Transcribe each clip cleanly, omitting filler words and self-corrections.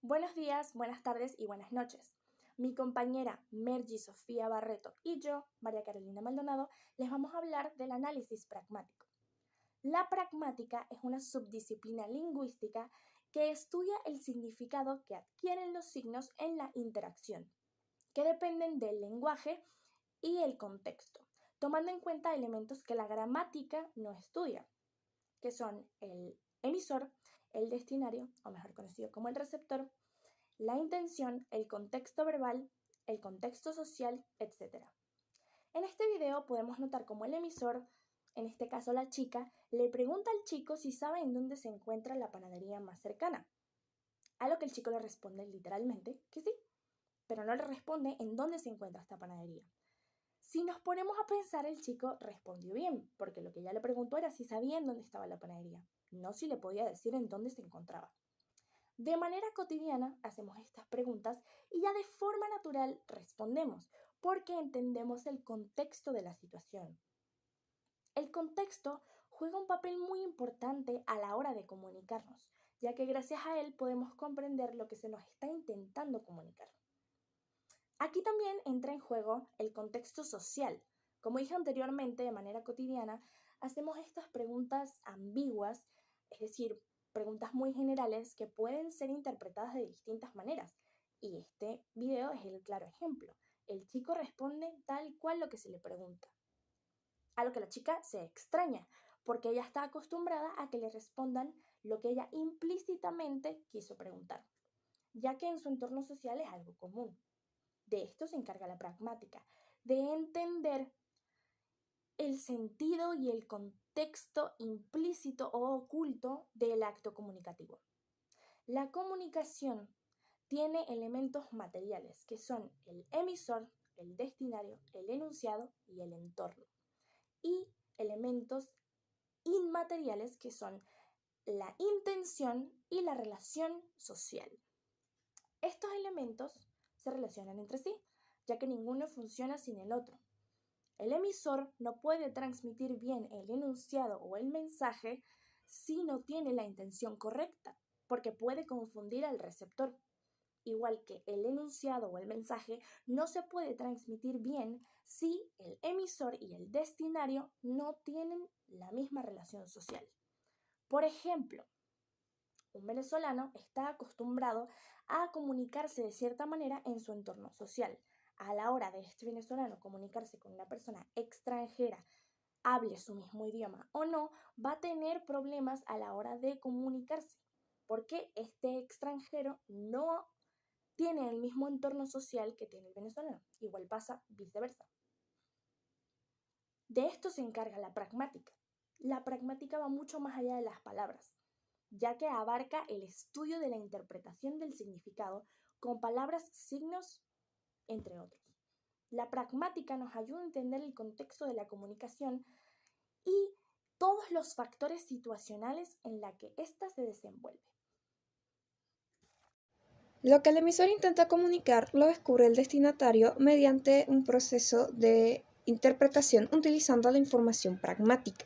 Buenos días, buenas tardes y buenas noches. Mi compañera Mergy Sofía Barreto y yo, María Carolina Maldonado, les vamos a hablar del análisis pragmático. La pragmática es una subdisciplina lingüística que estudia el significado que adquieren los signos en la interacción, que dependen del lenguaje y el contexto, tomando en cuenta elementos que la gramática no estudia, que son el emisor, el destinario, o mejor conocido como el receptor, la intención, el contexto verbal, el contexto social, etc. En este video podemos notar cómo el emisor, en este caso la chica, le pregunta al chico si sabe en dónde se encuentra la panadería más cercana, a lo que el chico le responde literalmente que sí, pero no le responde en dónde se encuentra esta panadería. Si nos ponemos a pensar, el chico respondió bien, porque lo que ella le preguntó era si sabía en dónde estaba la panadería, no si le podía decir en dónde se encontraba. De manera cotidiana hacemos estas preguntas y ya de forma natural respondemos, porque entendemos el contexto de la situación. El contexto juega un papel muy importante a la hora de comunicarnos, ya que gracias a él podemos comprender lo que se nos está intentando comunicar. Aquí también entra en juego el contexto social. Como dije anteriormente, de manera cotidiana, hacemos estas preguntas ambiguas, es decir, preguntas muy generales que pueden ser interpretadas de distintas maneras. Y este video es el claro ejemplo. El chico responde tal cual lo que se le pregunta. A lo que la chica se extraña, porque ella está acostumbrada a que le respondan lo que ella implícitamente quiso preguntar, ya que en su entorno social es algo común. De esto se encarga la pragmática, de entender el sentido y el contexto implícito o oculto del acto comunicativo. La comunicación tiene elementos materiales que son el emisor, el destinario, el enunciado y el entorno. Y elementos inmateriales que son la intención y la relación social. Estos elementos se relacionan entre sí, ya que ninguno funciona sin el otro. El emisor no puede transmitir bien el enunciado o el mensaje si no tiene la intención correcta, porque puede confundir al receptor. Igual que el enunciado o el mensaje no se puede transmitir bien si el emisor y el destinario no tienen la misma relación social. Por ejemplo, un venezolano está acostumbrado a comunicarse de cierta manera en su entorno social. A la hora de este venezolano comunicarse con una persona extranjera, hable su mismo idioma o no, va a tener problemas a la hora de comunicarse, porque este extranjero no tiene el mismo entorno social que tiene el venezolano. Igual pasa viceversa. De esto se encarga la pragmática. La pragmática va mucho más allá de las palabras, ya que abarca el estudio de la interpretación del significado con palabras, signos, entre otros. La pragmática nos ayuda a entender el contexto de la comunicación y todos los factores situacionales en la que ésta se desenvuelve. Lo que el emisor intenta comunicar lo descubre el destinatario mediante un proceso de interpretación utilizando la información pragmática,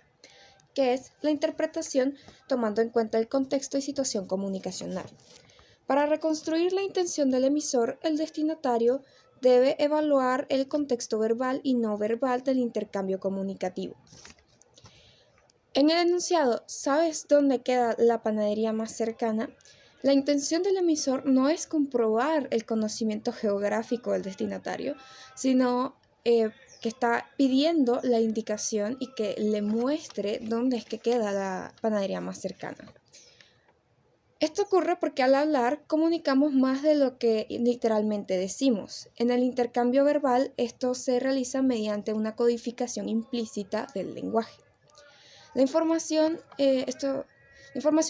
que es la interpretación tomando en cuenta el contexto y situación comunicacional. Para reconstruir la intención del emisor, el destinatario debe evaluar el contexto verbal y no verbal del intercambio comunicativo. En el enunciado, ¿sabes dónde queda la panadería más cercana? La intención del emisor no es comprobar el conocimiento geográfico del destinatario, sino que está pidiendo la indicación y que le muestre dónde es que queda la panadería más cercana. Esto ocurre porque al hablar comunicamos más de lo que literalmente decimos. En el intercambio verbal, esto se realiza mediante una codificación implícita del lenguaje. La información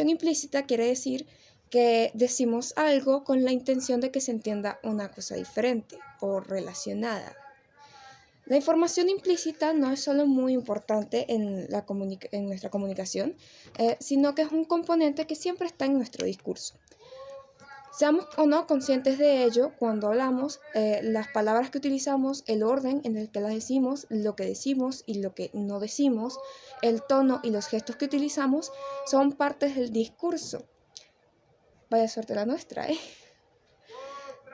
implícita quiere decir que decimos algo con la intención de que se entienda una cosa diferente o relacionada. La información implícita no es solo muy importante en nuestra comunicación, sino que es un componente que siempre está en nuestro discurso. Seamos o no conscientes de ello, cuando hablamos, las palabras que utilizamos, el orden en el que las decimos, lo que decimos y lo que no decimos, el tono y los gestos que utilizamos son partes del discurso. Vaya suerte la nuestra, ¿eh?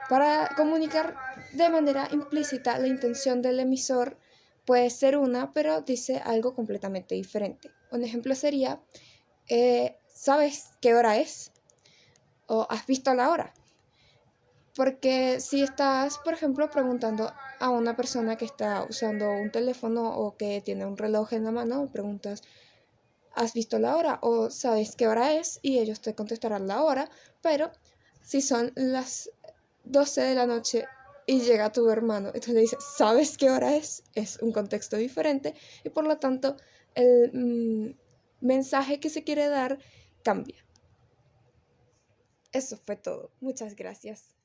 Para comunicar de manera implícita la intención del emisor puede ser una, pero dice algo completamente diferente. Un ejemplo sería, ¿sabes qué hora es? O ¿has visto la hora? Porque si estás, por ejemplo, preguntando a una persona que está usando un teléfono o que tiene un reloj en la mano, preguntas, ¿has visto la hora? O ¿sabes qué hora es? Y ellos te contestarán la hora, pero si son las 12 de la noche y llega tu hermano, entonces le dices, ¿sabes qué hora es? Es un contexto diferente y por lo tanto el mensaje que se quiere dar cambia. Eso fue todo. Muchas gracias.